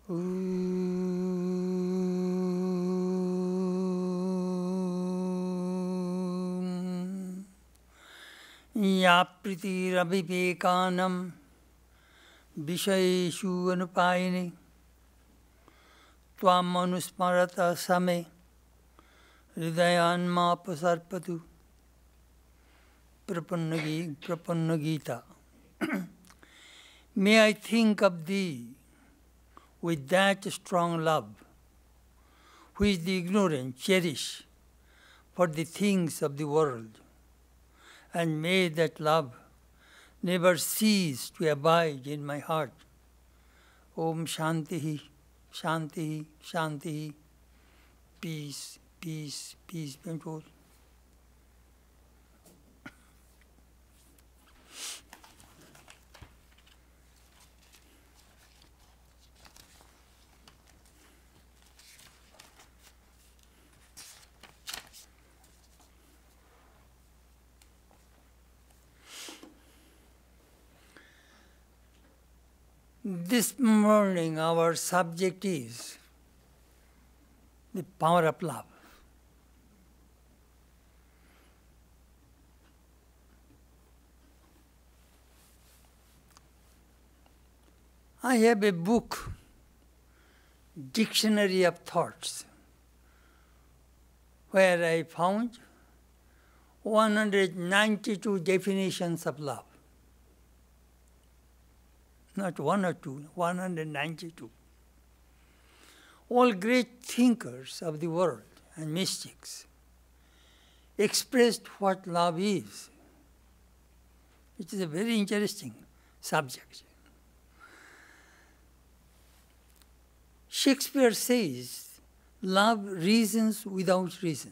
Ya pritirabhivekanam vishayeshu anupayini tvam manusmarata same hridayanma pasarpatu prapanna Gita. May I think of thee with that strong love which the ignorant cherish for the things of the world, and may that love never cease to abide in my heart. Om Shanti, Shanti, Shanti. Peace, peace, peace be unto all. This morning our subject is the power of love. I have a book, Dictionary of Thoughts, where I found 192 definitions of love. Not one or two, 192. All great thinkers of the world and mystics expressed what love is. It is a very interesting subject. Shakespeare says, love reasons without reason.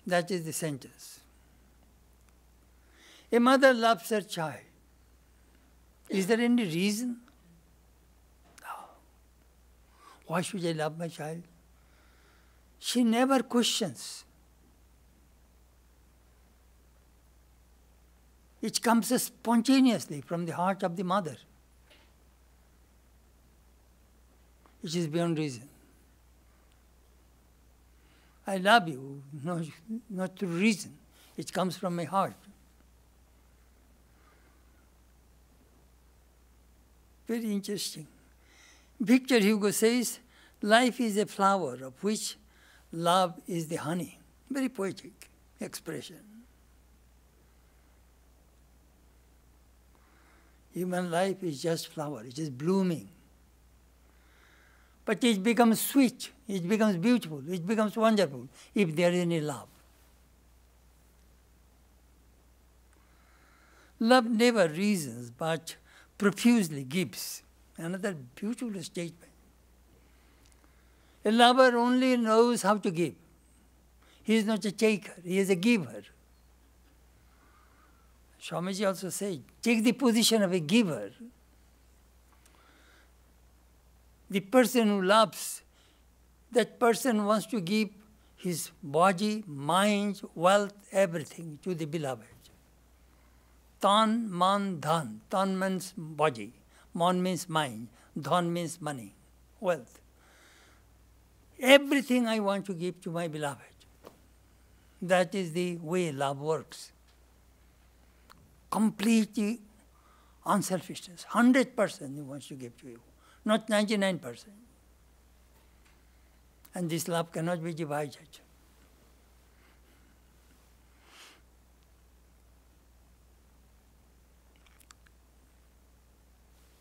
That is the sentence. A mother loves her child. Is there any reason? No. Why should I love my child? She never questions. It comes spontaneously from the heart of the mother. It is beyond reason. I love you, no, not through reason. It comes from my heart. Very interesting. Victor Hugo says, life is a flower of which love is the honey. Very poetic expression. Human life is just flower, it is blooming. But it becomes sweet, it becomes beautiful, it becomes wonderful if there is any love. Love never reasons, but profusely gives. Another beautiful statement. A lover only knows how to give. He is not a taker, he is a giver. Swamiji also said, take the position of a giver. The person who loves, that person wants to give his body, mind, wealth, everything to the beloved. Tan, man, dhan. Tan means body. Man means mind. Dhan means money, wealth. Everything I want to give to my beloved. That is the way love works. Completely unselfishness. 100% he wants to give to you, not 99%. And this love cannot be divided.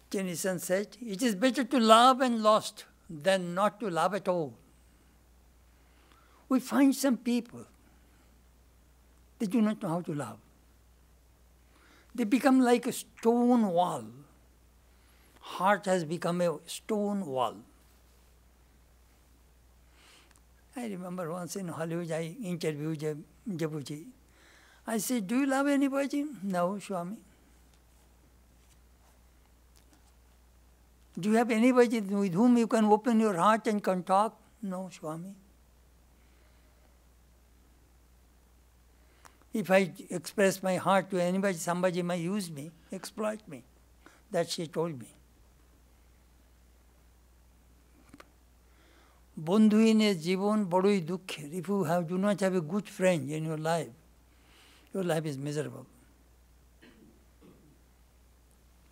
Tennyson said, it is better to love and lost than not to love at all. We find some people, they do not know how to love. They become like a stone wall. Heart has become a stone wall. I remember once in Hollywood, I interviewed Jabuji. I said, do you love anybody? No, Swami. Do you have anybody with whom you can open your heart and can talk? No, Swami. If I express my heart to anybody, somebody might use me, exploit me. That she told me. Bondhuine jibon bodoi dukkhe. If you do not have a good friend in your life is miserable.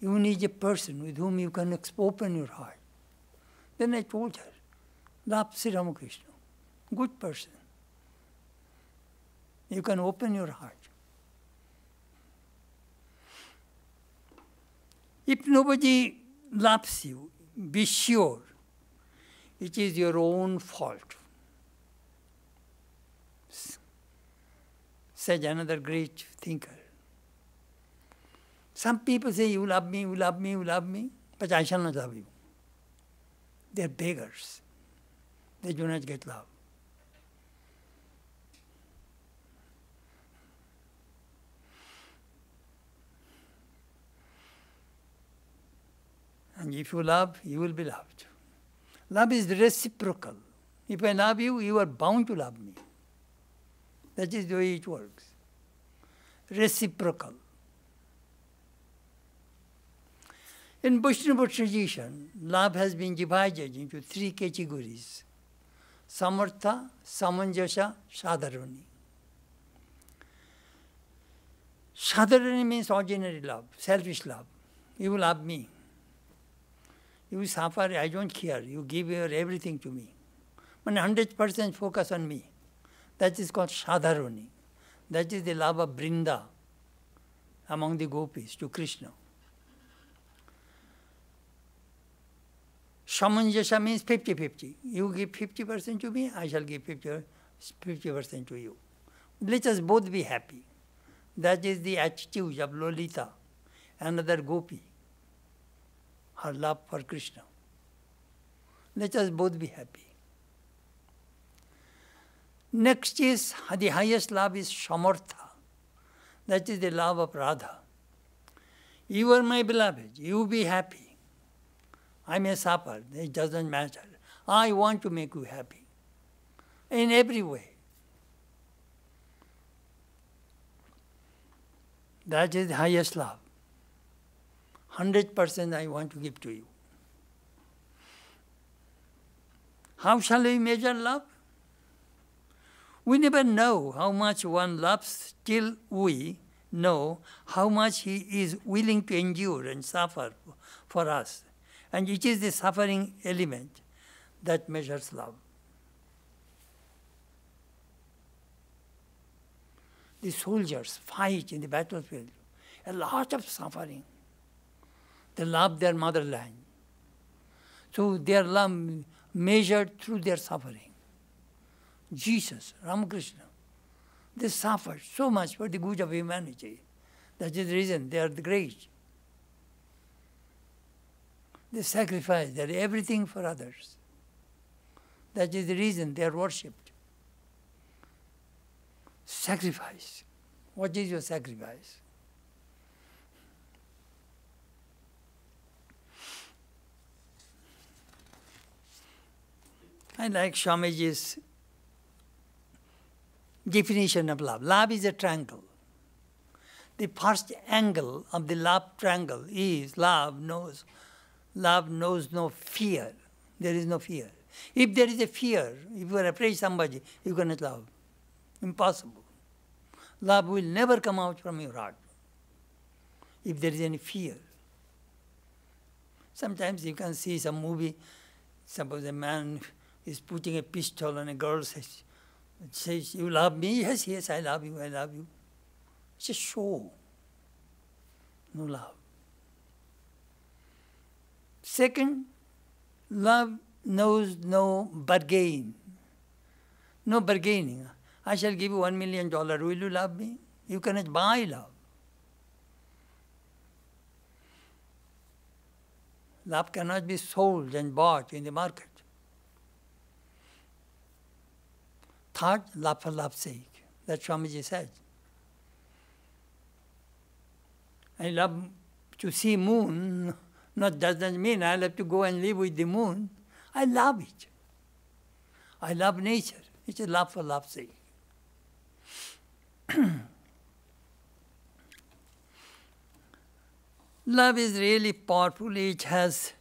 You need a person with whom you can open your heart. Then I told her, love Sri Ramakrishna, good person. You can open your heart. If nobody loves you, be sure it is your own fault. Said another great thinker. Some people say, you love me, you love me, you love me, but I shall not love you. They are beggars. They do not get love. And if you love, you will be loved. Love is reciprocal. If I love you, you are bound to love me. That is the way it works. Reciprocal. In Vaishnava tradition, love has been divided into 3 categories. Samartha, Samanjasa, Sadharani. Sadharani means ordinary love, selfish love. You love me. You suffer, I don't care. You give your everything to me. 100% focus on me. That is called Sadharani. That is the love of Brinda among the gopis to Krishna. Samanjasa means 50-50. You give 50% to me, I shall give 50% to you. Let us both be happy. That is the attitude of Lolita, another gopi. Her love for Krishna. Let us both be happy. Next is, the highest love is Samartha. That is the love of Radha. You are my beloved, you be happy. I may suffer, it doesn't matter. I want to make you happy. In every way. That is the highest love. 100% I want to give to you. How shall we measure love? We never know how much one loves till we know how much he is willing to endure and suffer for us. And it is the suffering element that measures love. The soldiers fight in the battlefield. A lot of suffering. They love their motherland. So their love measured through their suffering. Jesus, Ramakrishna, they suffered so much for the good of humanity. That is the reason they are the great. They sacrifice their everything for others. That is the reason they are worshipped. Sacrifice. What is your sacrifice? I like Swamiji's definition of love. Love is a triangle. The first angle of the love triangle is love knows no fear. There is no fear. If there is a fear, if you are afraid of somebody, you cannot love. Impossible. Love will never come out from your heart if there is any fear. Sometimes you can see some movie, suppose a man is putting a pistol on a girl, says, you love me? Yes, yes, I love you, I love you. It's a show. No love. Second, love knows no bargain. No bargaining. I shall give you $1 million. Will you love me? You cannot buy love. Love cannot be sold and bought in the market. Third, love for love's sake. That Swamiji said. I love to see moon. Not doesn't mean I love to go and live with the moon. I love it. I love nature. It's a love for love's sake. Love is really powerful. It has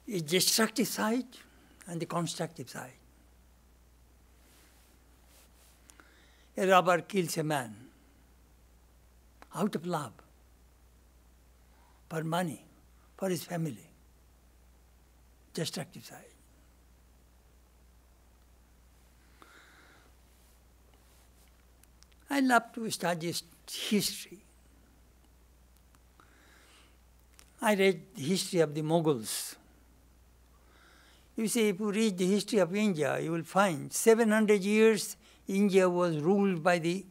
a destructive side and the constructive side. A robber kills a man out of love, for money, for his family. Destructive side. I love to study history. I read the history of the Mughals. You see, if you read the history of India, you will find 700 years India was ruled by the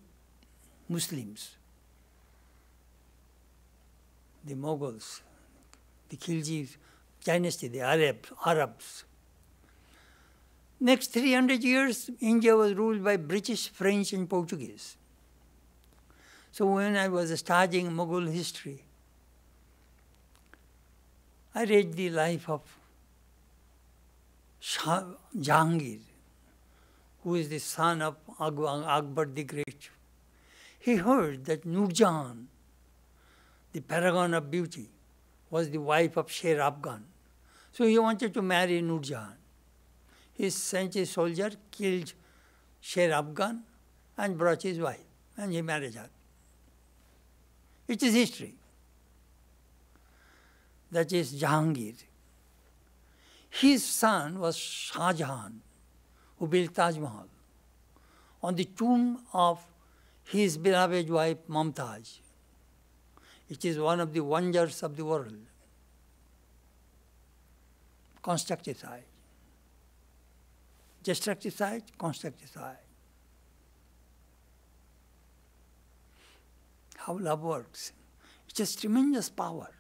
Muslims. The Mughals, the Khilji dynasty, the Arabs. Next 300 years, India was ruled by British, French, and Portuguese. So when I was studying Mughal history, I read the life of Jahangir, who is the son of Akbar the Great. He heard that Nurjahan, the paragon of beauty, was the wife of Sher Afghan. So he wanted to marry Nurjahan. He sent a soldier, killed Sher Afghan, and brought his wife, and he married her. It is history. That is Jahangir. His son was Shah Jahan, who built Taj Mahal on the tomb of his beloved wife Mumtaz. It is one of the wonders of the world. Constructive side. Destructive side, constructive side. How love works. It has tremendous power.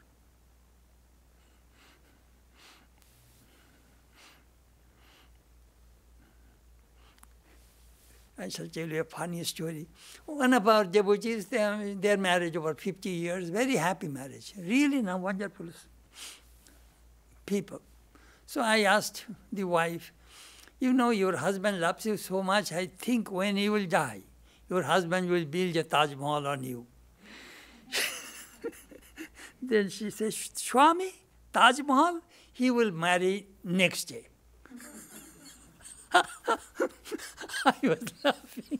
I shall tell you a funny story. One of our devotees, their marriage over 50 years, very happy marriage. Really now wonderful people. So I asked the wife, you know your husband loves you so much, I think when he will die, your husband will build a Taj Mahal on you. Then she says, Swami, Taj Mahal, he will marry next day. I was laughing.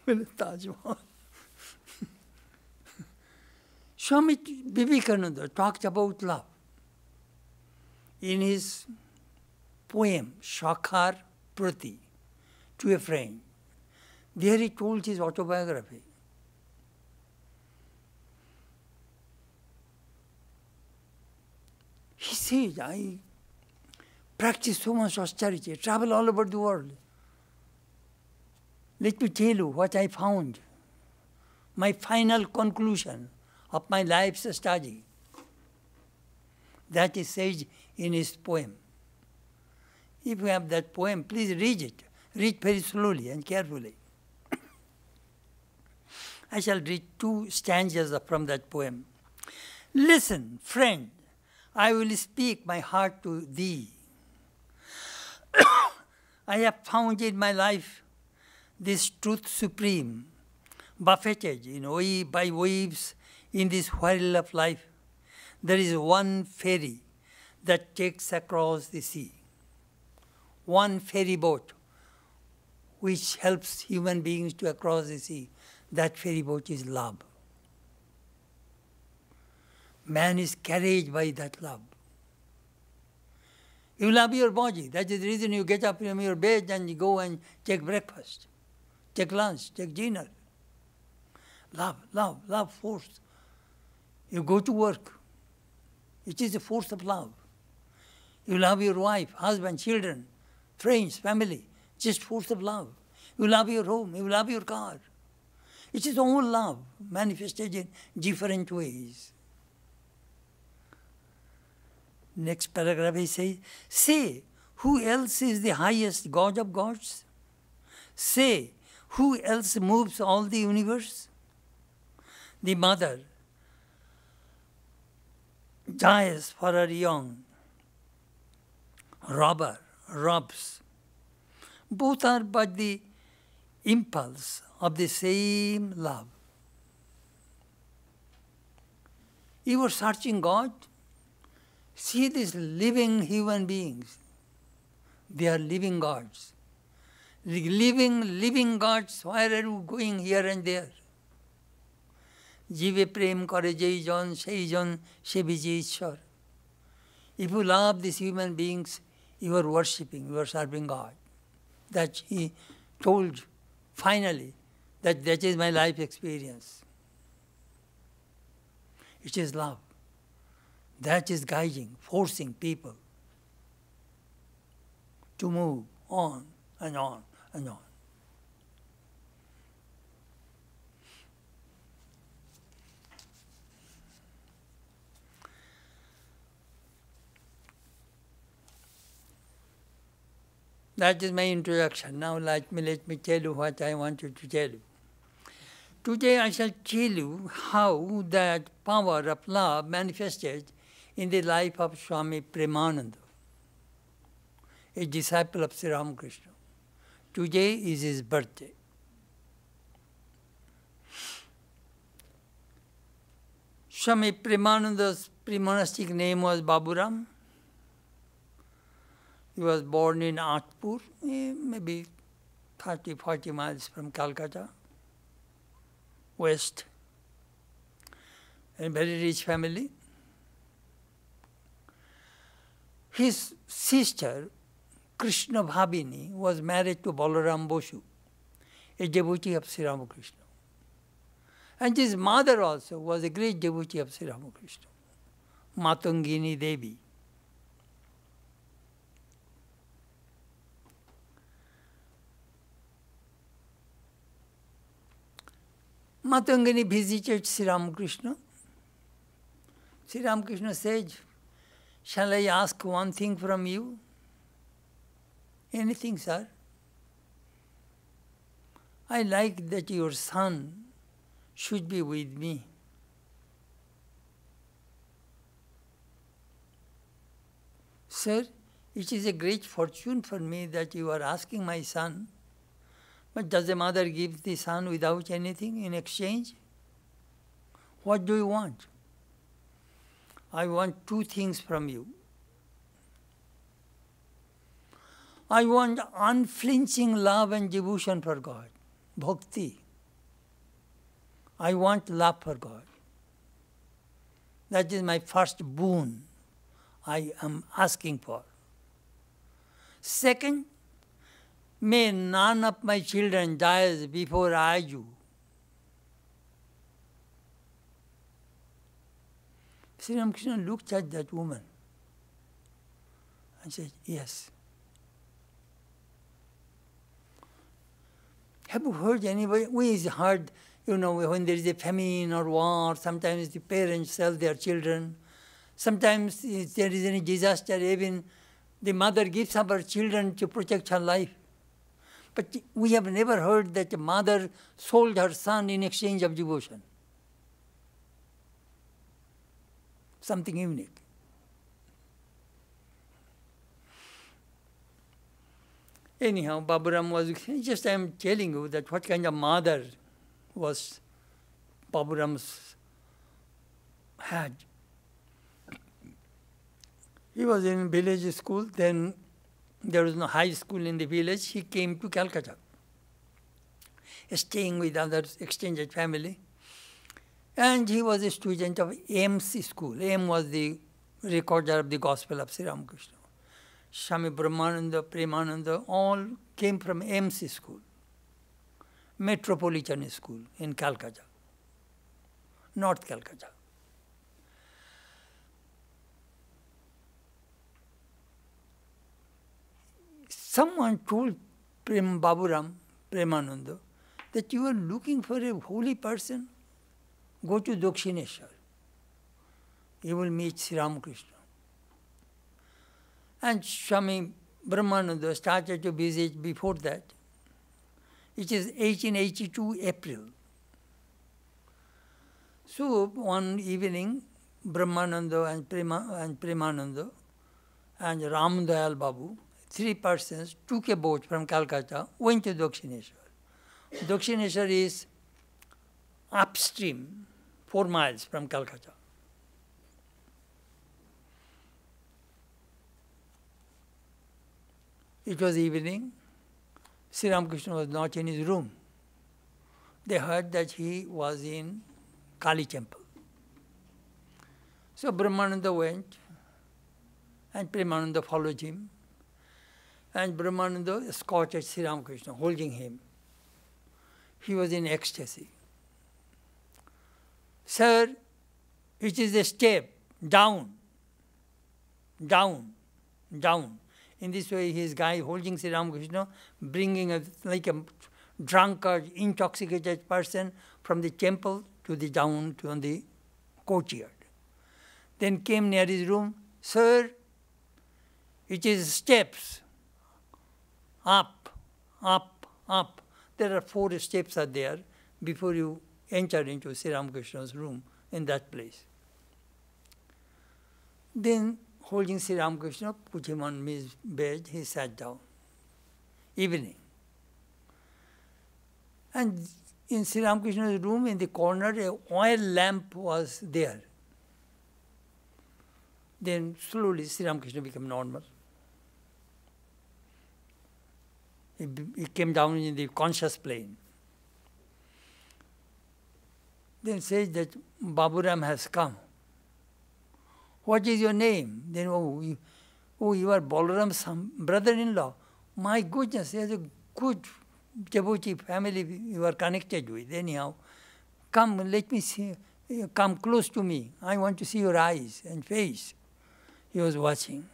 Well, Taj Mahal. Swami Vivekananda talked about love in his poem, Shakhar Prati, to a friend. There he told his autobiography. He said, I practice so much austerity, travel all over the world. Let me tell you what I found, my final conclusion of my life's study. That is said in his poem. If you have that poem, please read it. Read very slowly and carefully. I shall read 2 stanzas from that poem. Listen, friend, I will speak my heart to thee. I have found in my life this truth supreme, buffeted by waves in this whirl of life. There is one ferry that takes across the sea. One ferry boat which helps human beings to cross the sea. That ferry boat is love. Man is carried by that love. You love your body. That is the reason you get up from your bed and you go and take breakfast, take lunch, take dinner. Love, force. You go to work. It is the force of love. You love your wife, husband, children, friends, family. Just force of love. You love your home. You love your car. It is all love manifested in different ways. Next paragraph he says, say, who else is the highest God of gods? Say, who else moves all the universe? The mother dies for her young. Robber robs. Both are but the impulse of the same love. You are searching God. See these living human beings. They are living gods. Living gods, where are you going here and there? Jive prem kare jai jon, sei jon, se biji Ishwar. If you love these human beings, you are worshipping, you are serving God. That he told finally, that is my life experience. It is love. That is guiding, forcing people to move on and on and on. That is my introduction. Now let me tell you what I wanted to tell you. Today I shall tell you how that power of love manifested in the life of Swami Premananda, a disciple of Sri Ramakrishna. Today is his birthday. Swami Premananda's pre-monastic name was Baburam. He was born in Atpur, maybe 30-40 miles from Calcutta, west. A very rich family. His sister, Krishna Bhavini, was married to Balaram Bosu, a devotee of Sri Ramakrishna. And his mother also was a great devotee of Sri Ramakrishna, Matangini Devi. Matangini visited Sri Ramakrishna. Sri Ramakrishna said, "Shall I ask one thing from you?" "Anything, sir." "I like that your son should be with me." "Sir, it is a great fortune for me that you are asking my son. But does the mother give the son without anything in exchange? What do you want?" "I want two things from you. I want unflinching love and devotion for God, bhakti. I want love for God. That is my first boon I am asking for. Second, may none of my children die before I do." Sri Ramakrishna looked at that woman and said, "Yes." Have you heard anybody? We heard, when there is a famine or war, sometimes the parents sell their children. Sometimes if there is any disaster, even the mother gives up her children to protect her life. But we have never heard that a mother sold her son in exchange of devotion. Something unique. Anyhow, Baburam was, just I am telling you that what kind of mother was Baburam's had. He was in village school, then there was no high school in the village. He came to Calcutta, staying with others, extended family. And he was a student of M's school. M was the recorder of the Gospel of Sri Ramakrishna. Swami Brahmananda, Premananda, all came from M's school, Metropolitan School in Calcutta, North Calcutta. Someone told Baburam, Premananda, that you are looking for a holy person, go to Dakshineshwar. You will meet Sri Ramakrishna. And Swami Brahmananda started to visit before that. It is 1882 April. So one evening, Brahmananda and Premananda and Ramdayal Babu, three persons took a boat from Calcutta, went to Dakshineshwar. Dakshineshwar is upstream, 4 miles from Calcutta. It was evening. Sri Ramakrishna was not in his room. They heard that he was in Kali temple. So Premananda went, and Premananda followed him. And Premananda escorted Sri Ramakrishna, holding him. He was in ecstasy. Sir, it is a step down, down, down. In this way, his guy holding Sri Ramakrishna, bringing like a drunkard, intoxicated person from the temple to the down to the courtyard. Then came near his room. Sir, it is steps, up, up, up. There are 4 steps are there before you enter into Sri Ramakrishna's room in that place. Then, holding Sri Ramakrishna, put him on his bed, he sat down. Evening. And in Sri Ramakrishna's room, in the corner, an oil lamp was there. Then slowly Sri Ramakrishna became normal. He came down in the conscious plane. Then says that Baburam has come. What is your name? Then, you are Balaram's brother-in-law. My goodness, there's a good devotee family you are connected with. Anyhow, come, let me see, come close to me. I want to see your eyes and face. He was watching.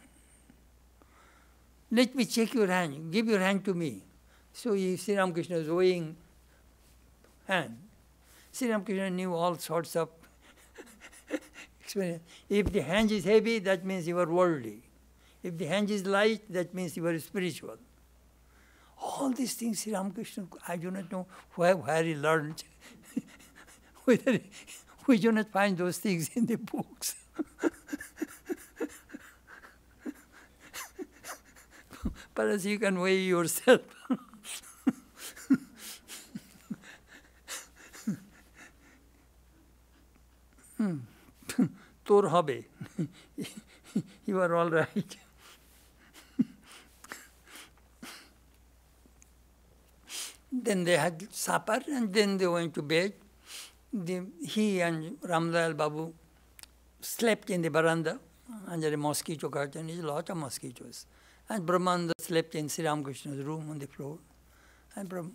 Let me check your hand. Give your hand to me. So Sri Ramakrishna was weighing hand. Sri Ramakrishna knew all sorts of experience. If the hand is heavy, that means you are worldly. If the hand is light, that means you are spiritual. All these things Sri Ramakrishna, I do not know where he learned. Whether we do not find those things in the books. Perhaps you can weigh yourself. Tor hobe. You are all right. Then they had supper and then they went to bed. He and Ramdayal Babu slept in the veranda under a mosquito curtain. There's a lot of mosquitoes. And Premananda slept in Sri Ramakrishna's room on the floor. And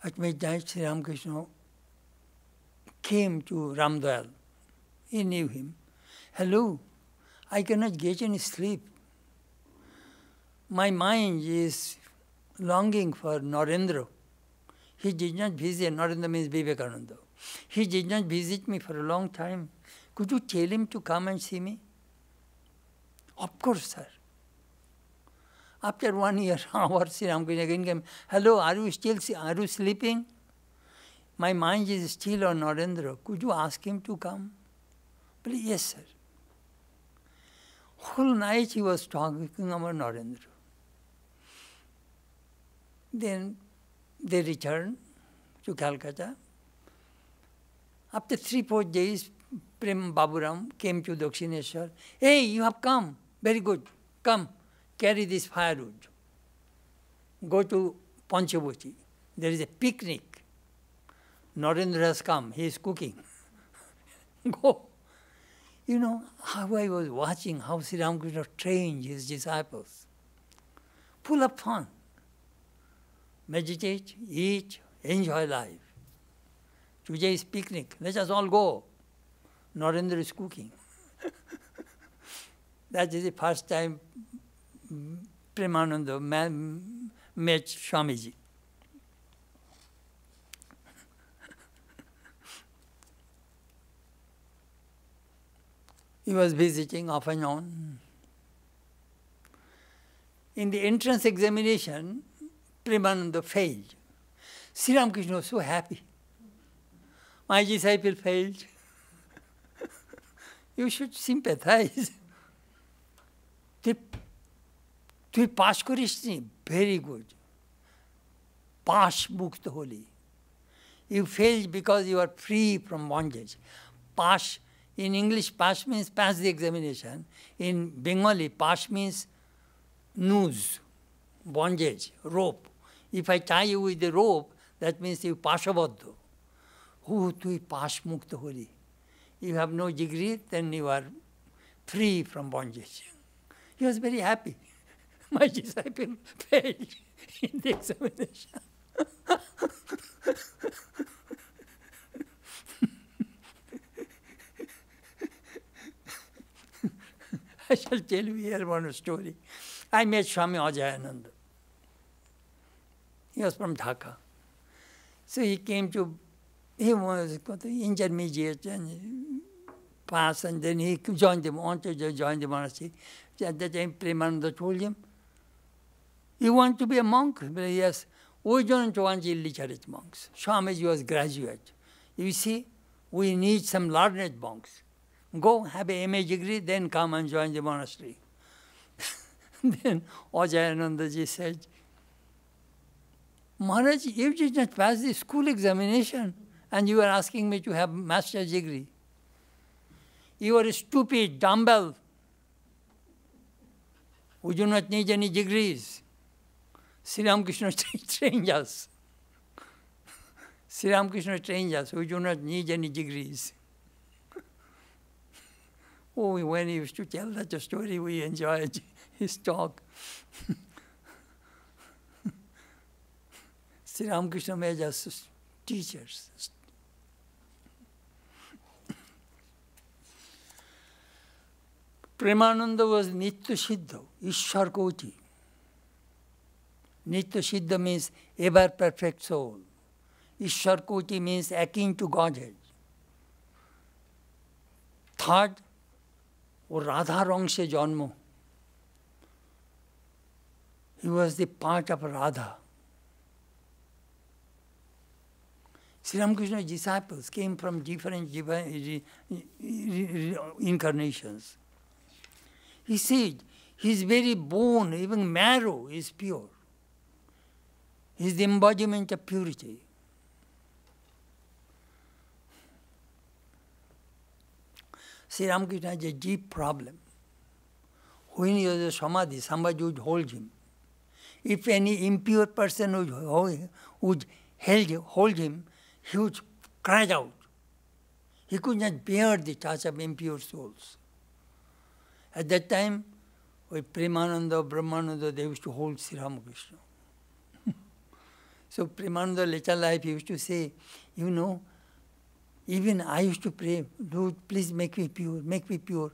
at midnight, Sri Ramakrishna came to Ramdayal. He knew him. Hello, I cannot get any sleep. My mind is longing for Narendra. He did not visit, Narendra means Vivekananda. He did not visit me for a long time. Could you tell him to come and see me? Of course, sir. After 1 year, Sri Ramakrishna again came. Hello, are you sleeping? My mind is still on Narendra. Could you ask him to come? Please, yes, sir. Whole night he was talking about Narendra. Then they returned to Calcutta. After 3-4 days, Prem Baburam came to Dakshineshwar. Hey, you have come. Very good. Come, carry this firewood. Go to Panchavati. There is a picnic. Narendra has come. He is cooking. Go. You know, how I was watching how Sri Ramakrishna trained his disciples. Full of fun. Meditate, eat, enjoy life. Today is picnic. Let us all go. Narendra is cooking. That is the first time Premananda met Swamiji. He was visiting off and on. In the entrance examination, Premananda failed. Sri Ramakrishna was so happy. My disciple failed. You should sympathize. They তুই পাশ করিসনি, very good. Pass মুক্ত হলি. You failed because you are free from bondage. Pass, in English, pass means pass the examination. In Bengali, pass means noose, bondage, rope. If I tie you with the rope, that means you pashabadda. Oh, tui pass mukta holi. You have no degree, then you are free from bondage. He was very happy. My disciple failed in the examination. I shall tell you here one story. I met Swami Ajayananda. He was from Dhaka. So he came to, he was intermediate and pass, and then he joined them, wanted to join the monastery. At that time, Premananda told him, you want to be a monk? But yes, we don't want illiterate monks. Swamiji was graduate. You see, we need some learned monks. Go have a MA degree, then come and join the monastery. Then Ajayanandaji said, Maharaj, you did not pass the school examination and you are asking me to have master's degree. You are a stupid, dumbbell. We do not need any degrees. Sri Ramakrishna trained us. Sri Ramakrishna trained us. We do not need any degrees. Oh, when he used to tell that story, we enjoyed his talk. Sri Ramakrishna made us teachers. Premananda was Nitya Siddha, Ishwar Koti. Nitya Siddha means ever perfect soul. Ishwar Koti means akin to Godhead. Third, ও রাধার অংশে জন্ম. He was the part of Radha. Sri Ramakrishna's disciples came from different incarnations. He said, his very bone, even marrow, is pure. He is the embodiment of purity. Sri Ramakrishna has a deep problem. When he was a samadhi, somebody would hold him. If any impure person would hold him, he would cry out. He could not bear the touch of impure souls. At that time, with Premananda, Brahmananda, they used to hold Sri Ramakrishna. So Premananda later life, he used to say, you know, even I used to pray, Lord, please make me pure,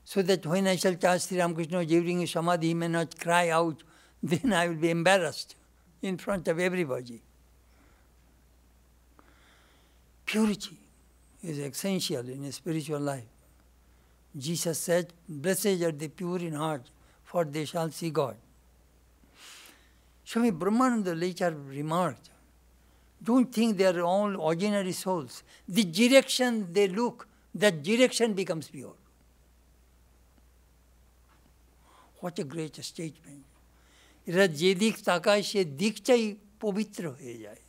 so that when I shall touch Sri Ramakrishna during his samadhi, he may not cry out, then I will be embarrassed in front of everybody. Purity is essential in a spiritual life. Jesus said, blessed are the pure in heart, for they shall see God. Swami Brahmananda later remarked, don't think they are all ordinary souls. The direction they look, that direction becomes pure. What a great statement. এরা যে দিক তাকায় সে দিকটাই পবিত্র হয়ে যায়.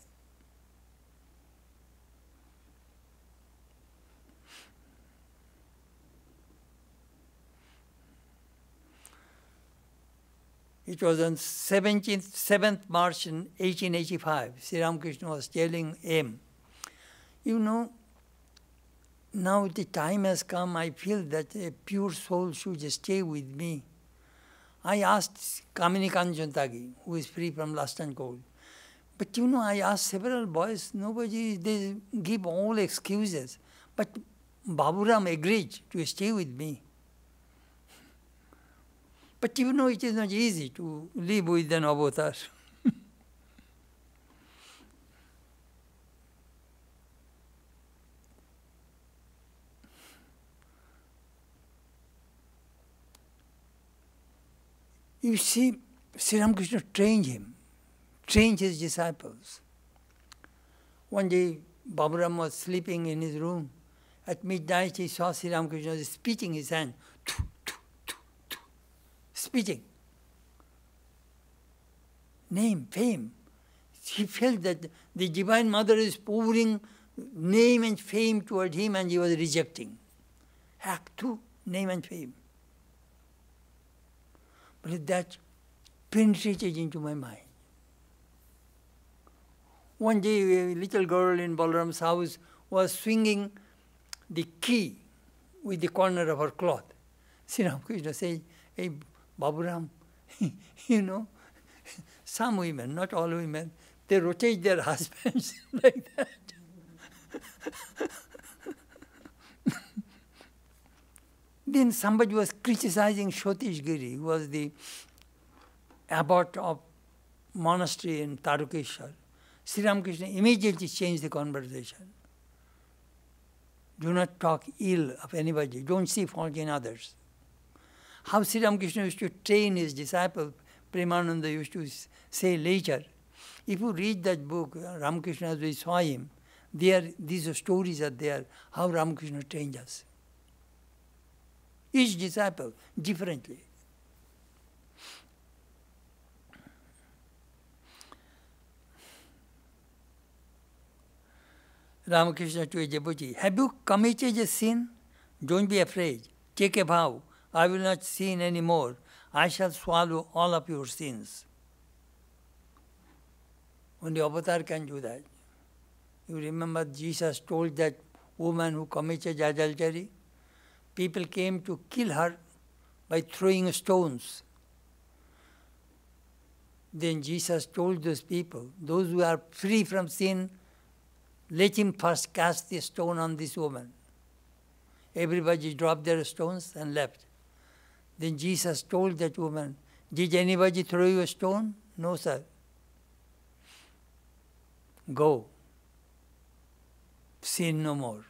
It was on 7th March in 1885, Sri Ramakrishna was telling him, you know, now the time has come, I feel that a pure soul should stay with me. I asked Kamini Kanjantagi, who is free from lust and gold. But you know, I asked several boys, nobody, they give all excuses. But Baburam agreed to stay with me. But you know, it is not easy to live with an avatar. You see, Sri Ramakrishna trained him, trained his disciples. One day, Baburam was sleeping in his room. At midnight, he saw Sri Ramakrishna spitting his hand. Spitting. name, fame. He felt that the Divine Mother is pouring name and fame toward him, and he was rejecting. Act 2, name and fame. But that penetrated into my mind. One day, a little girl in Balaram's house was swinging the key with the corner of her cloth. Sri Ramakrishna says, "Hey, Baburam, you know, some women, not all women, they rotate their husbands like that." Then somebody was criticizing Shotish Giri, who was the abbot of monastery in Tarukeshwar. Sri Ramakrishna immediately changed the conversation. Do not talk ill of anybody. Don't see fault in others. How Sri Ramakrishna used to train his disciple, Premananda used to say later. If you read that book, Ramakrishna as we saw him, there, these stories are there, how Ramakrishna trained us. Each disciple differently. Ramakrishna to a devotee, have you committed a sin? Don't be afraid. Take a vow. I will not sin anymore. I shall swallow all of your sins. Only avatar can do that. You remember Jesus told that woman who committed adultery, people came to kill her by throwing stones. Then Jesus told those people, those who are free from sin, let him first cast the stone on this woman. Everybody dropped their stones and left. Then Jesus told that woman, did anybody throw you a stone? No, sir. Go. Sin no more.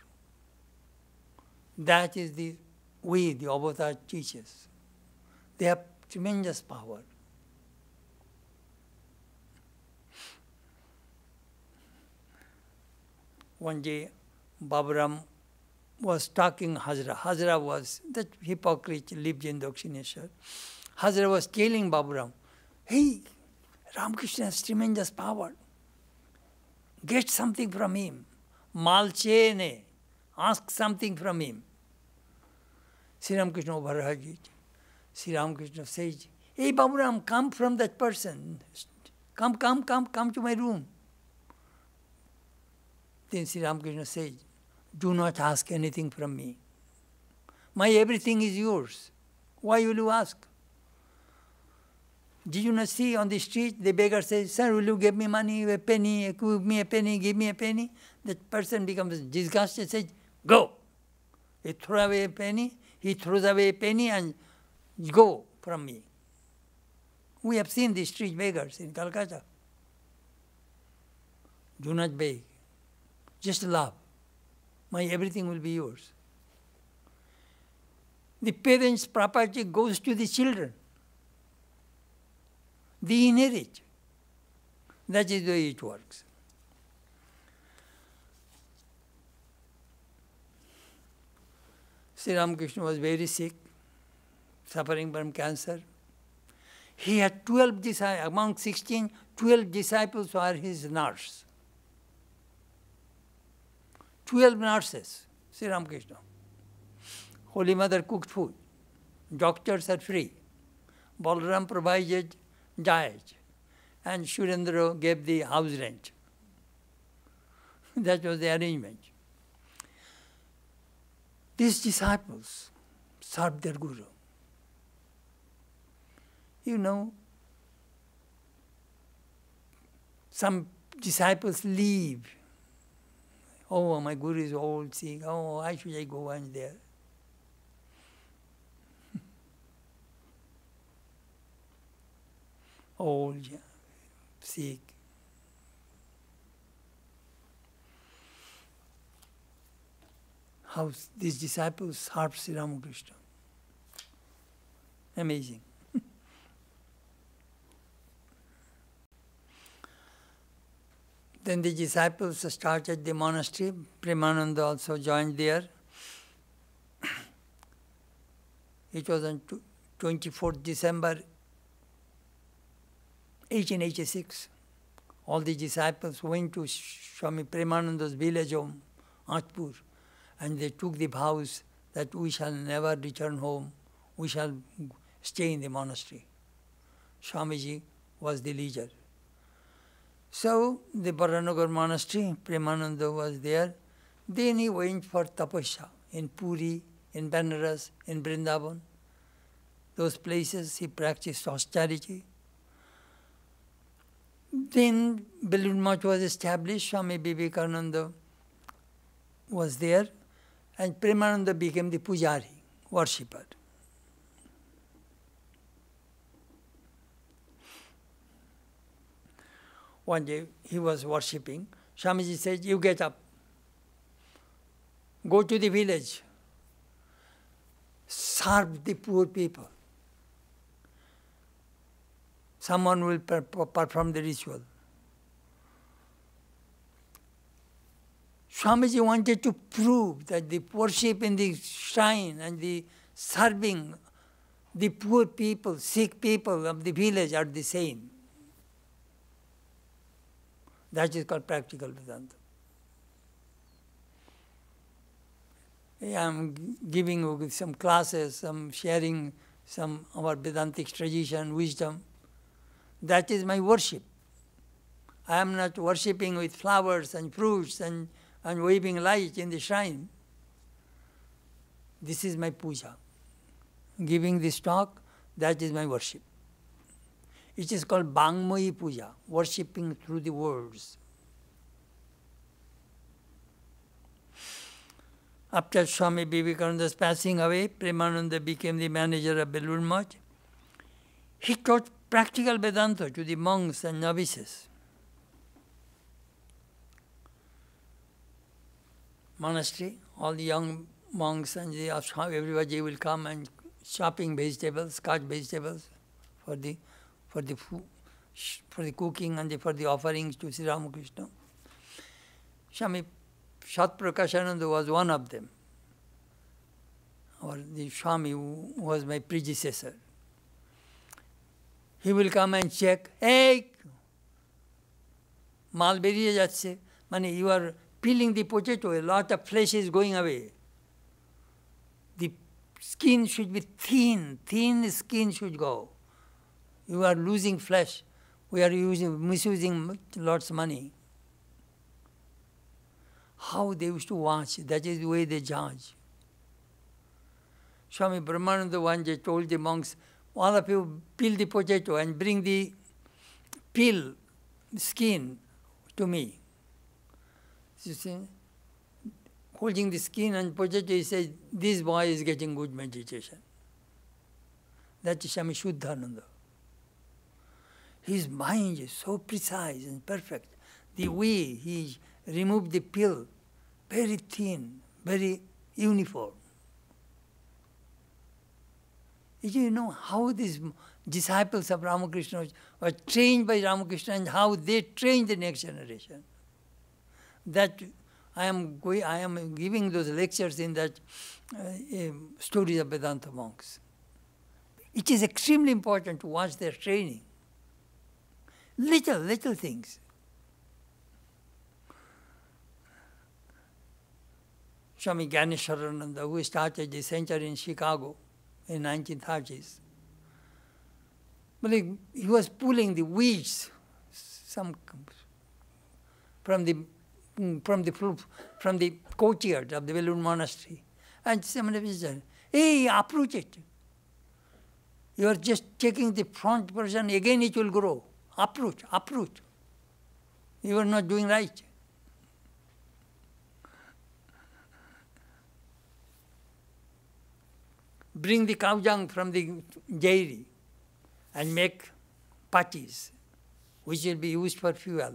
That is the way the avatar teaches. They have tremendous power. One day, Baburam was talking Hazra. Hazra was, that hypocrite lived in Dakshineshwar. Hazra was telling Baburam, hey, Ramakrishna has tremendous power. Get something from him. Malchene, ask something from him. Sri Ramakrishna overheard it. Sri Ramakrishna says, hey Baburam, come from that person. Come to my room. Then Sri Ramakrishna says, do not ask anything from me. My everything is yours. Why will you ask? Did you not see on the street, the beggar says, sir, will you give me money, a penny, give me a penny, give me a penny? That person becomes disgusted, says, go. He throws away a penny, and go from me. We have seen the street beggars in Calcutta. Do not beg. Just love. My everything will be yours. The parents' property goes to the children. They inherit. That is the way it works. Sri Ramakrishna was very sick, suffering from cancer. He had 12 disciples, among 16, 12 disciples were his nurse. 12 nurses, Sri Ramakrishna. Holy Mother cooked food. Doctors are free. Balaram provided diet. And Shurendra gave the house rent. That was the arrangement. These disciples served their Guru. You know, some disciples leave. Oh, my Guru is old, sick. Oh, why should I go on there? Old, sick. How these disciples served Sri Ramakrishna. Amazing. Then the disciples started the monastery. Premananda also joined there. It was on 24th December 1886, all the disciples went to Swami Premananda's village home, Atpur, and they took the vows that we shall never return home, we shall stay in the monastery. Swamiji was the leader. So the Baranagar monastery, Premananda was there. Then he went for tapasya in Puri, in Benares, in Vrindavan. Those places he practiced austerity. Then Balloon Mutt was established, Swami Vivekananda was there, and Premananda became the pujari, worshipper. One day he was worshipping. Swamiji said, you get up, go to the village, serve the poor people. Someone will perform the ritual. Swamiji wanted to prove that the worship in the shrine and the serving the poor people, sick people of the village are the same. That is called practical Vedanta. I am giving you some classes, some sharing some of our Vedantic tradition, wisdom. That is my worship. I am not worshipping with flowers and fruits and waving light in the shrine. This is my puja. Giving this talk, that is my worship. It is called Bangmoyi Puja, worshipping through the words. After Swami Vivekananda's passing away, Premananda became the manager of Balloon Mutt. He taught practical Vedanta to the monks and novices. Monastery, all the young monks and everybody will come and chopping vegetables, cut vegetables for the food, for the cooking and for the offerings to Sri Ramakrishna. Swami Sat Prakashananda was one of them, or the Swami who was my predecessor. He will come and check, hey, mal beriye jacche, mane you are peeling the potato, a lot of flesh is going away. The skin should be thin skin should go. You are losing flesh. We are misusing lots of money. How they used to watch, that is the way they judge. Swami Brahmananda one day told the monks, all of you peel the potato and bring the skin to me. You see, holding the skin and potato, he said, this boy is getting good meditation. That is Swami Shuddhananda. His mind is so precise and perfect. The way he removed the pill, very thin, very uniform. You know how these disciples of Ramakrishna were trained by Ramakrishna and how they trained the next generation. That I am giving those lectures in that stories of Vedanta monks. It is extremely important to watch their training. Little things. Swami Gyaneshwarananda, who started the center in Chicago in 1930s. But he was pulling the weeds from the courtyard of the Balloon Monastery. And somebody said, hey, uproot it. You are just taking the front portion, again it will grow. Uproot. You are not doing right. Bring the cow dung from the dairy and make patties, which will be used for fuel.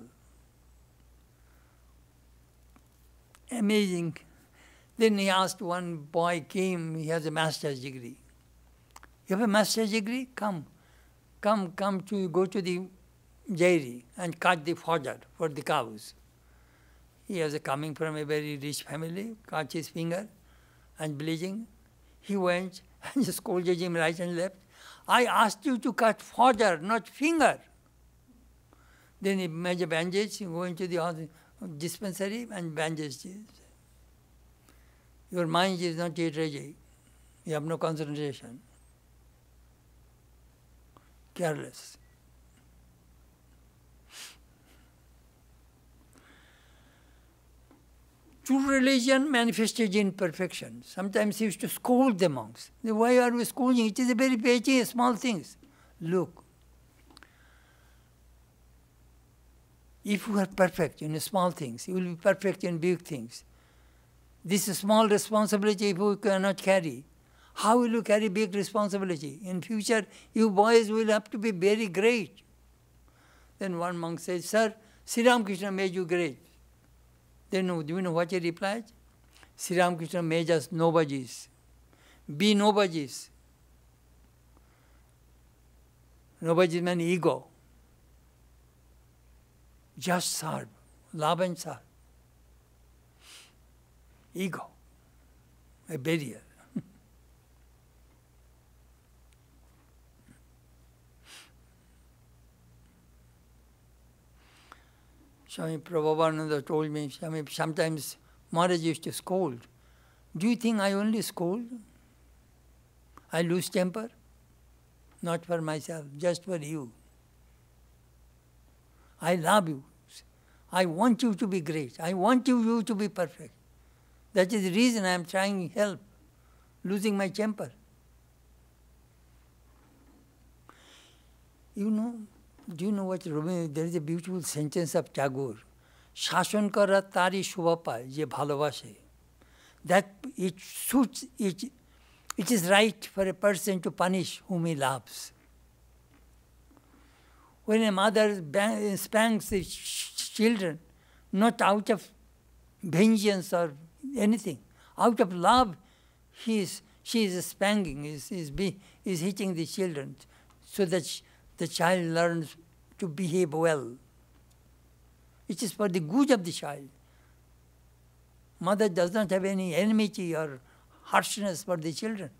Amazing. Then he asked, one boy came, he has a master's degree. You have a master's degree? Come to go to the dairy and cut the fodder for the cows. He was coming from a very rich family, cut his finger and bleeding. He went and scolded him right and left. I asked you to cut fodder, not finger. Then he makes a bandage, you go into the dispensary and bandage. Your mind is not yet ready. You have no concentration. Careless. True religion manifested in perfection. Sometimes he used to scold the monks. Why are we scolding? It is a very petty, small things. Look, if you are perfect in small things, you will be perfect in big things. This small responsibility if you cannot carry, how will you carry big responsibility? In future, you boys will have to be very great. Then one monk says, Sir, Sri Ramakrishna made you great. Then do you know what he replied? Sri Ramakrishna made us nobodies. Be nobodies. Nobodies mean ego. Just serve. Love and serve. Ego. A barrier. Swami Prabhupada told me, Swami, sometimes Maharaj used to scold. Do you think I only scold? I lose temper? Not for myself, just for you. I love you. I want you to be great. I want you to be perfect. That is the reason I am trying to help, losing my temper. You know, do you know what there is a beautiful sentence of Tagore. Shashan kara tari shobha paye, je bhalobashe. That it suits, it is right for a person to punish whom he loves. When a mother spanks the children, not out of vengeance or anything, out of love, she is spanking, is hitting the children so that the child learns to behave well. It is for the good of the child. Mother does not have any enmity or harshness for the children.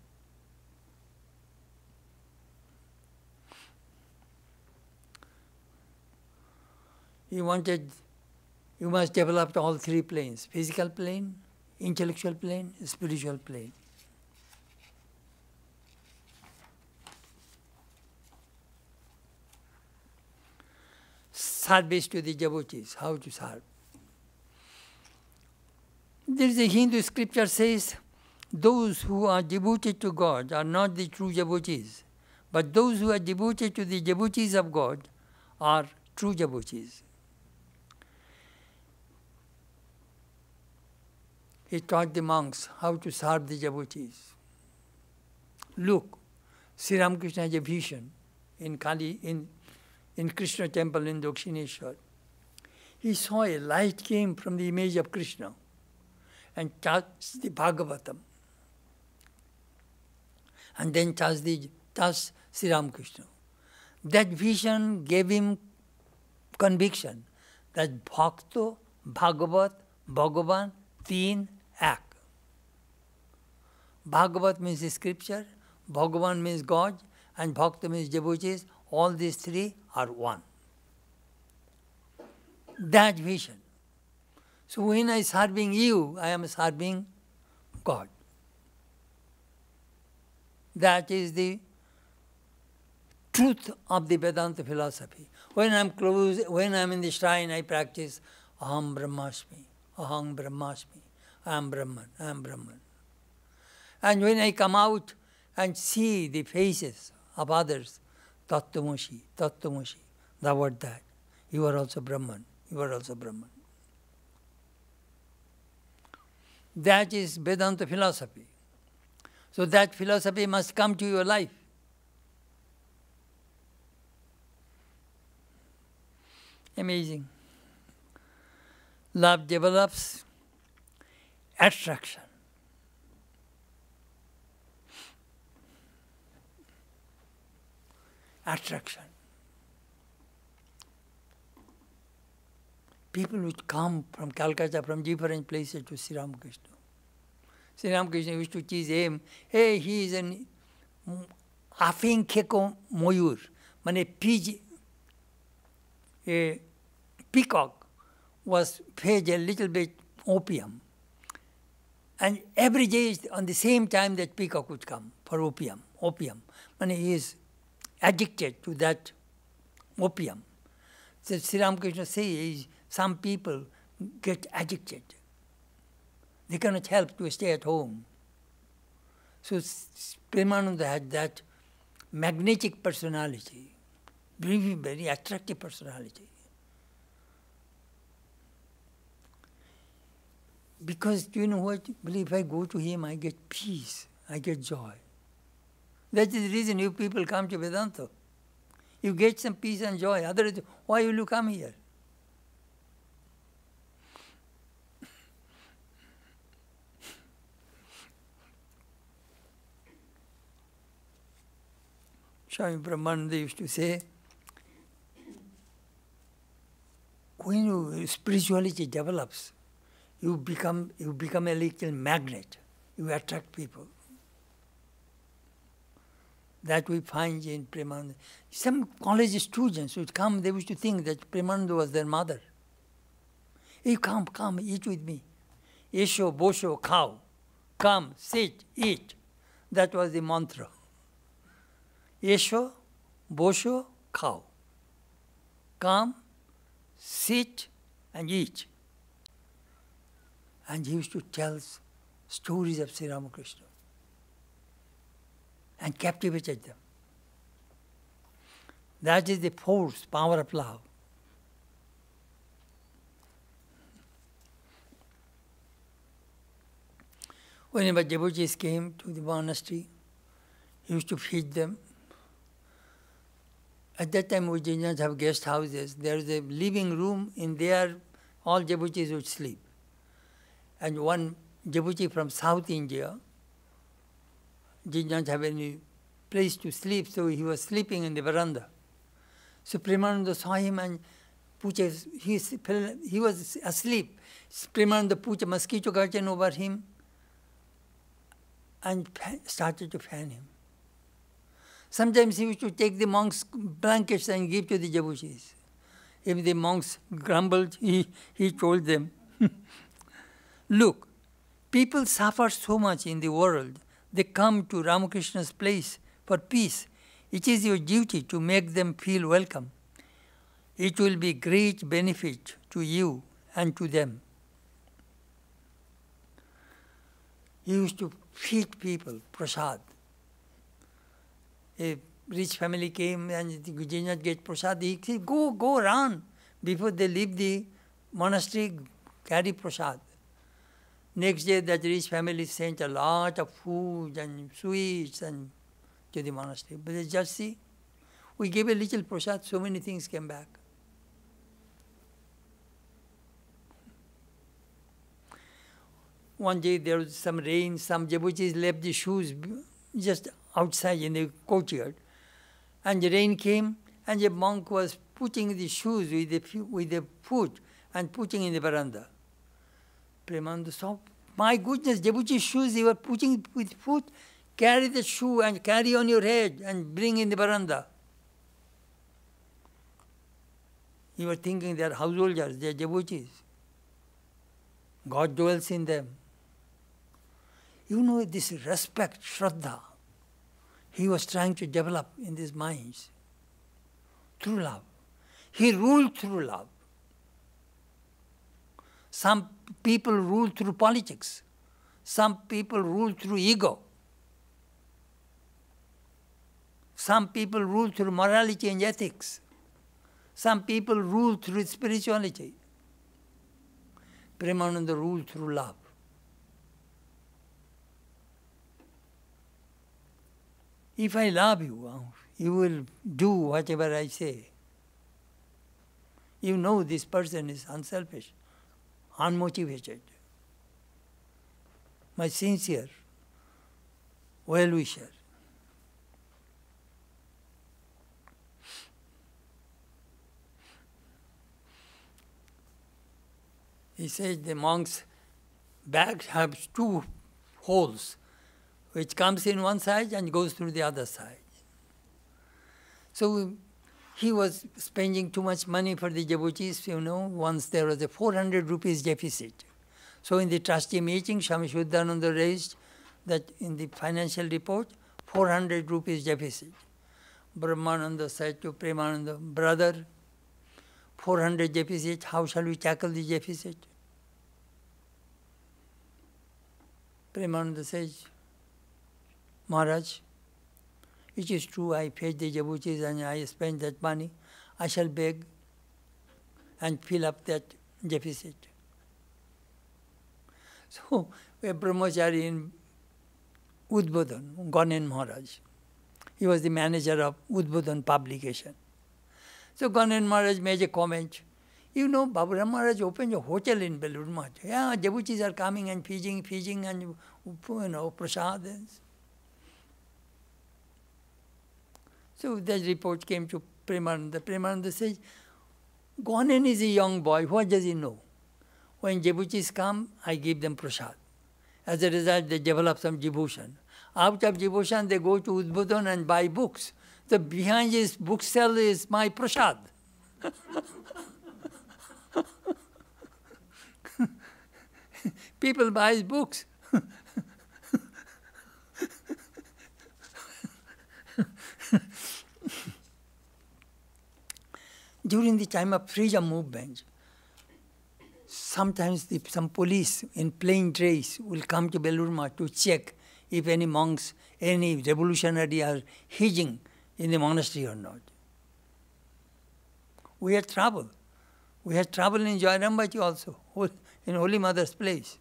You must develop all three planes: physical plane, intellectual plane, spiritual plane. Service to the devotees, how to serve. There is a Hindu scripture says, those who are devoted to God are not the true devotees, but those who are devoted to the devotees of God are true devotees. He taught the monks how to serve the devotees. Look, Sri Ramakrishna has a vision in Krishna temple in Dakshineshwar. He saw a light came from the image of Krishna and touched the Bhagavatam. And then touched Sri Ramakrishna. That vision gave him conviction that Bhakto, Bhagavat, Bhagavan, Teen, Ak. Bhagavat means scripture, Bhagavan means God, and Bhakta means devotees. All these three are one. That vision. So when I am serving you, I am serving God. That is the truth of the Vedanta philosophy. When I am in the shrine, I practice Aham Brahmasmi, Aham Brahmasmi, I am Brahman, I am Brahman. And when I come out and see the faces of others, Tattvamoshi, Tattvamoshi, thou art that. You are also Brahman, you are also Brahman. That is Vedanta philosophy. So that philosophy must come to your life. Amazing. Love develops attraction. Attraction. People would come from Calcutta, from different places to Sri Ramakrishna. Sri Ramakrishna used to tease him, hey, he is an afing keko moyur, mane pij, a peacock was fed a little bit opium. And every day on the same time that peacock would come for opium. And he is addicted to that opium. So Sri Ramakrishna says some people get addicted. They cannot help to stay at home. So Premananda had that magnetic personality, very, very attractive personality. Because, you know what, if I go to him, I get peace, I get joy. That is the reason you people come to Vedanta. You get some peace and joy. Otherwise, why will you come here? Swami Premananda used to say, when your spirituality develops, you become a little magnet. You attract people. That we find in Premananda. Some college students would come, they used to think that Premananda was their mother. Hey, come, eat with me. Esho, bosho, cow. Come, sit, eat. That was the mantra. Esho, bosho, cow. Come, sit, and eat. And he used to tell stories of Sri Ramakrishna and captivated them. That is the force, power of love. Whenever devotees came to the monastery, he used to feed them. At that time we did not have guest houses. There was a living room, in there all devotees would sleep. And one devotee from South India did not have any place to sleep, so he was sleeping in the veranda. So Premananda saw him and he was asleep. Premananda put a mosquito curtain over him and started to fan him. Sometimes he used to take the monks' blankets and give to the devotees. If the monks grumbled, he told them, look, people suffer so much in the world. They come to Ramakrishna's place for peace. It is your duty to make them feel welcome. It will be great benefit to you and to them. He used to feed people, prasad. A rich family came and did not get prasad. He said, go run. Before they leave the monastery, carry prasad. Next day, that rich family sent a lot of food and sweets and to the monastery. But they just see, we gave a little prasad, so many things came back. One day there was some rain, some devotees left the shoes just outside in the courtyard. And the rain came, and the monk was putting the shoes with the foot and putting in the veranda. Premananda saw, my goodness, devotee shoes, you are putting with foot, carry the shoe and carry on your head and bring in the veranda. You were thinking they are householders, they are devotees. God dwells in them. You know, this respect, Shraddha, he was trying to develop in these minds through love. He ruled through love. Some people rule through politics. Some people rule through ego. Some people rule through morality and ethics. Some people rule through spirituality. Premananda ruled through love. If I love you, you will do whatever I say. You know this person is unselfish, unmotivated, my sincere well-wisher. He said the monk's bag has two holes, which comes in one side and goes through the other side. So he was spending too much money for the devotees, Once there was a 400 rupees deficit. So in the trustee meeting, Swami Shuddhananda raised that in the financial report, 400 rupees deficit. Brahmananda said to Premananda, brother, 400 deficit, how shall we tackle the deficit? Premananda says, Maharaj, it is true, I paid the devotees and I spent that money. I shall beg and fill up that deficit. So, a brahmachari in Udbodhan, Ganen Maharaj, he was the manager of Udbodhan publication. So Ganen Maharaj made a comment, Baburam Maharaj opened a hotel in Belur Math. Yeah, devotees are coming and feeding and prasadans. So that report came to Premananda. Premananda says, Ganen is a young boy, what does he know? When devotees come, I give them prasad. As a result, they develop some devotion. Out of devotion, they go to Udbodhan and buy books. So behind his bookstall is my prasad. People buy his books. During the time of freedom movement, sometimes some police in plain dress will come to Belur Math to check if any monks, any revolutionary are hiding in the monastery or not. We had trouble. We had trouble in Jairambati also, in Holy Mother's place.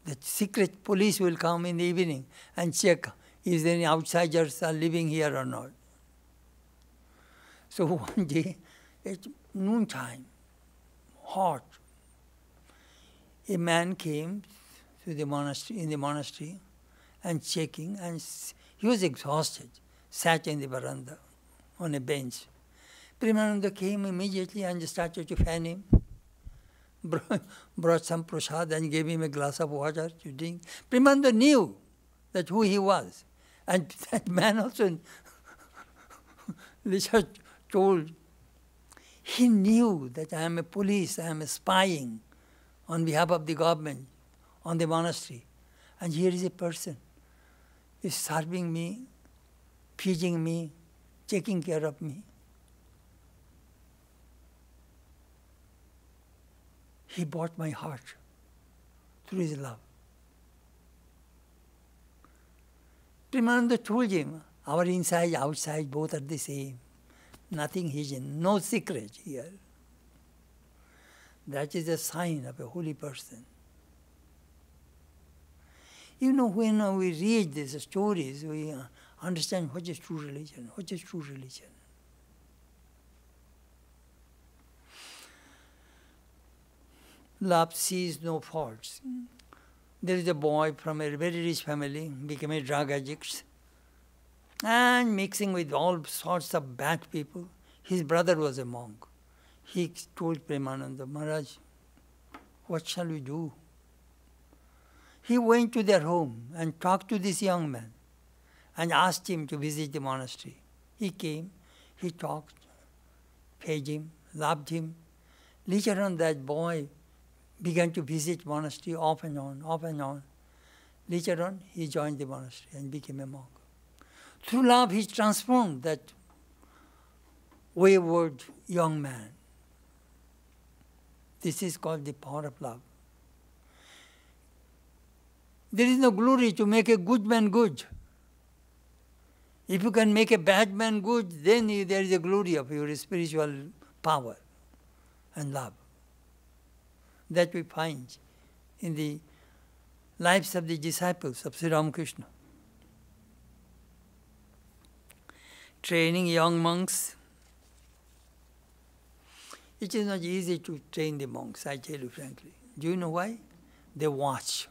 The secret police will come in the evening and check if any outsiders are living here or not. So one day, at noontime, hot, a man came to the monastery and checking, and he was exhausted, sat in the veranda on a bench. Premananda came immediately and started to fan him, brought some prasad and gave him a glass of water to drink. Premananda knew that who he was, and that man also told, he knew that I am a police, I am spying on behalf of the government on the monastery. And here is a person, is serving me, feeding me, taking care of me. He bought my heart through his love. Premananda told him, our inside, outside, both are the same. Nothing hidden, no secret here. That is a sign of a holy person. When we read these stories, we understand what is true religion, what is true religion. Love sees no faults. There is a boy from a very rich family, became a drug addict, and mixing with all sorts of bad people. His brother was a monk. He told Premananda, Maharaj, what shall we do? He went to their home and talked to this young man and asked him to visit the monastery. He came, he talked, fed him, loved him. Later on, that boy began to visit monastery off and on, off and on. Later on, he joined the monastery and became a monk. Through love, he transformed that wayward young man. This is called the power of love. There is no glory to make a good man good. If you can make a bad man good, then there is a glory of your spiritual power and love. That we find in the lives of the disciples of Sri Ramakrishna. Training young monks. It is not easy to train the monks, I tell you frankly. Do you know why? They watch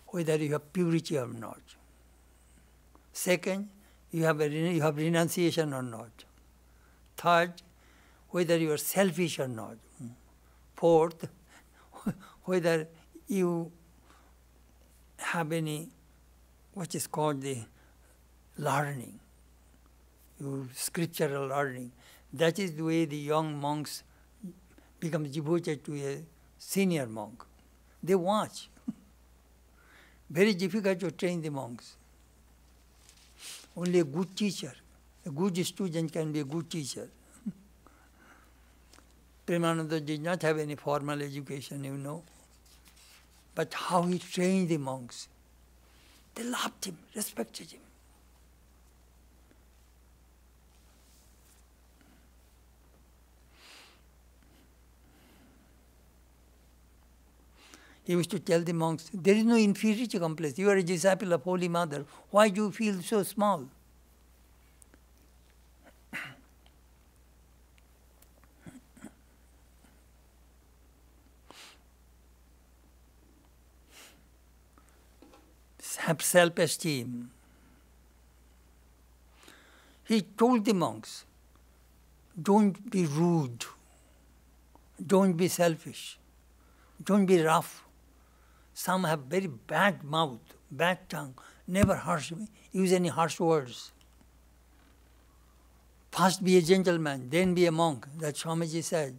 whether you have purity or not. Second, you have renunciation or not. Third, whether you are selfish or not. Fourth, whether you have any, what is called the learning. scriptural learning. That is the way the young monks become devoted to a senior monk. They watch. Very difficult to train the monks. Only a good teacher, a good student can be a good teacher. Premananda did not have any formal education, you know. But how he trained the monks. They loved him, respected him. He used to tell the monks, there is no inferiority complex. You are a disciple of Holy Mother. Why do you feel so small? Have self-esteem. He told the monks, don't be rude. Don't be selfish. Don't be rough. Some have very bad mouth, bad tongue, never use any harsh words. First be a gentleman, then be a monk, that Swamiji said.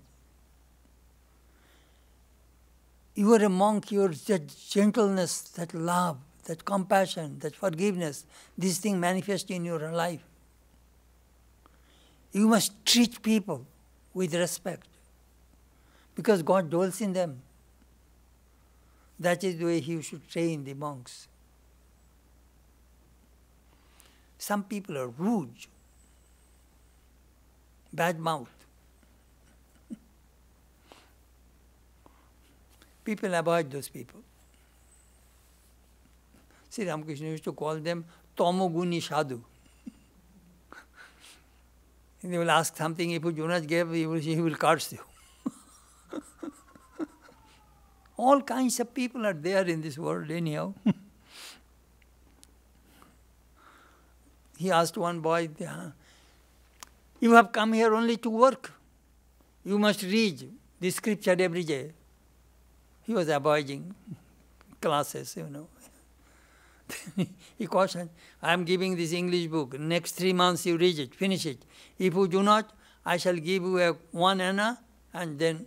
You are a monk, that gentleness, that love, that compassion, that forgiveness, these things manifest in your life. You must treat people with respect because God dwells in them. That is the way he should train the monks. Some people are rude, bad mouth. People avoid those people. Sri Ramakrishna used to call them Tomoguni Sadhu. They will ask something, if you do not give, he will curse you. All kinds of people are there in this world anyhow. He asked one boy, you have come here only to work. You must read the scripture every day. He was avoiding classes, you know. He cautioned, I am giving this English book. Next 3 months you read it, finish it. If you do not, I shall give you 1 anna and then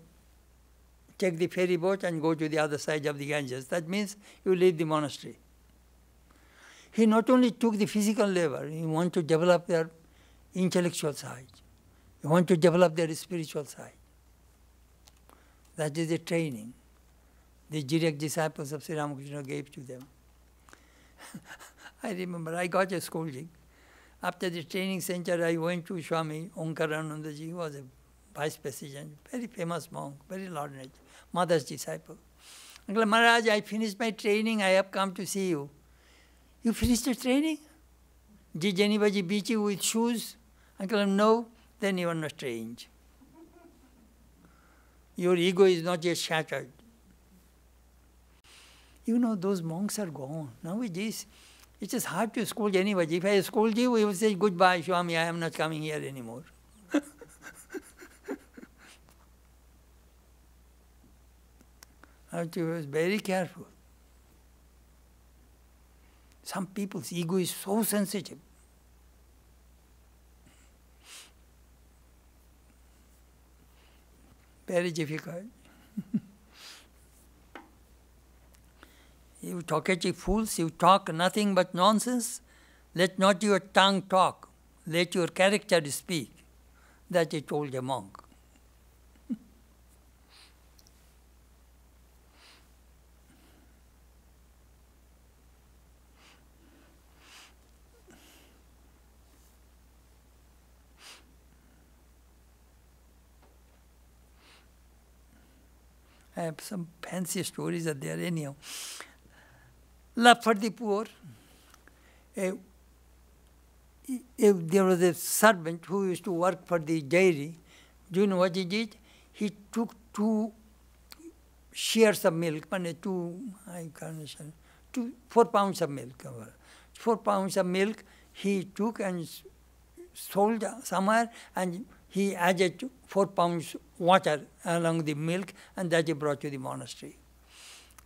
take the ferry boat and go to the other side of the Ganges. That means you leave the monastery. He not only took the physical labor, he wanted to develop their intellectual side. He wanted to develop their spiritual side. That is the training the direct disciples of Sri Ramakrishna gave to them. I remember I got a scolding. After the training center, I went to Swami Omkaranandaji. He was a vice president, very famous monk, very learned, mother's disciple. Uncle Maharaj, I finished my training, I have come to see you. You finished your training? Did anybody beat you with shoes? Uncle, no, then you are not trained. Your ego is not yet shattered. You know, those monks are gone. Nowadays, it is hard to scold anybody. If I scold you, you will say, goodbye, Swami, I am not coming here anymore. I have to be very careful. Some people's ego is so sensitive. Very difficult. You talkative fools, you talk nothing but nonsense. Let not your tongue talk. Let your character speak. That he told a monk. I have some fancy stories are there anyhow. Love for the poor. There was a servant who used to work for the dairy. Do you know what he did? He took 2 shares of milk, 4 pounds of milk. 4 pounds of milk he took and sold somewhere, and he added 4 pounds water along the milk, and that he brought to the monastery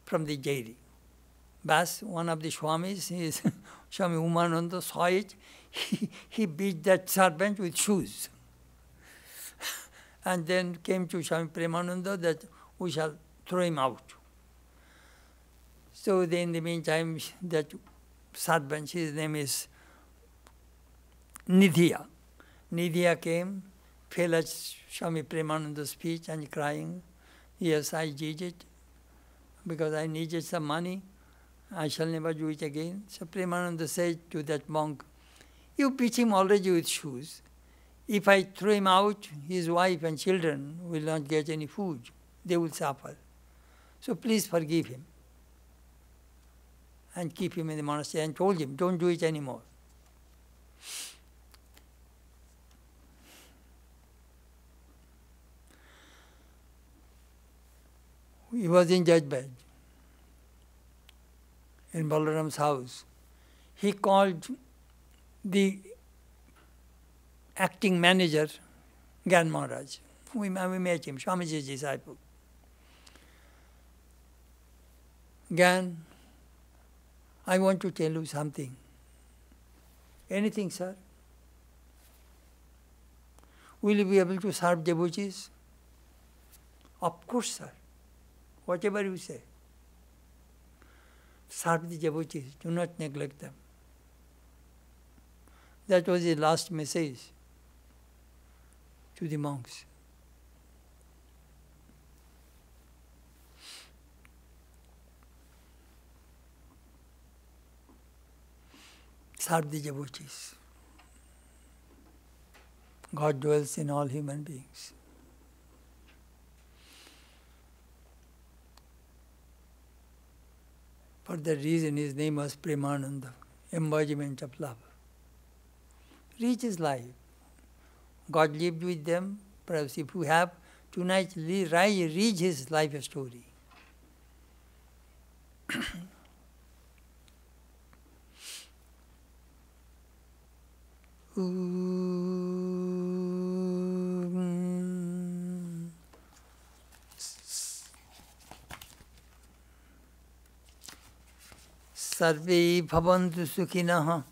from the dairy. Bas, one of the Swamis, Swami Umananda, saw it. He beat that serpent with shoes. And then came to Swami Premananda that we shall throw him out. So then in the meantime, that serpent, his name is Nidhiya. Nidhiya came, fell at Swami Premananda's feet and crying, "Yes, I did it because I needed some money. I shall never do it again." So Premananda said to that monk, "You beat him already with shoes. If I throw him out, his wife and children will not get any food. They will suffer. So please forgive him and keep him in the monastery," and told him, "Don't do it anymore." He was in judgment in Balaram's house. He called the acting manager, Gyan Maharaj. We met him, Swamiji's disciple. Gyan, I want to tell you something. Anything, sir? Will you be able to serve devotees? Of course, sir. Whatever you say. Serve the devotees. Do not neglect them. That was his last message to the monks. Serve the devotees. God dwells in all human beings. For that reason his name was Premananda, embodiment of love. Rich is life. God lived with them. Perhaps if you have tonight, read his life story. Sarve bhavantu sukhinah,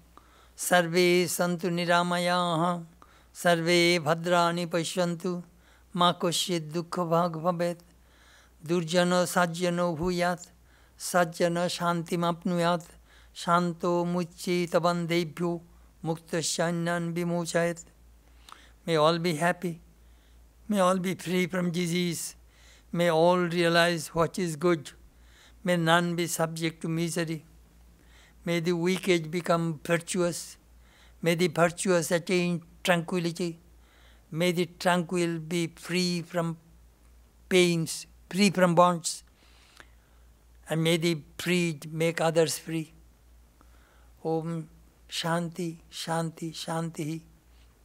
sarve santu niramayah, sarve bhadrani pashyantu, ma kasyid dukkha bhag bhavet, durjana sajjano bhuyat, sajjana shantim apnuyat, shanto muccita bandebhyo, muktasyanyan vimochayat. May all be happy. May all be free from disease. May all realize what is good. May none be subject to misery. May the wicked become virtuous. May the virtuous attain tranquility. May the tranquil be free from pains, free from bonds. And may the freed make others free. Om Shanti, Shanti, Shanti.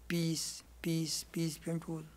Peace, peace, peace be unto all.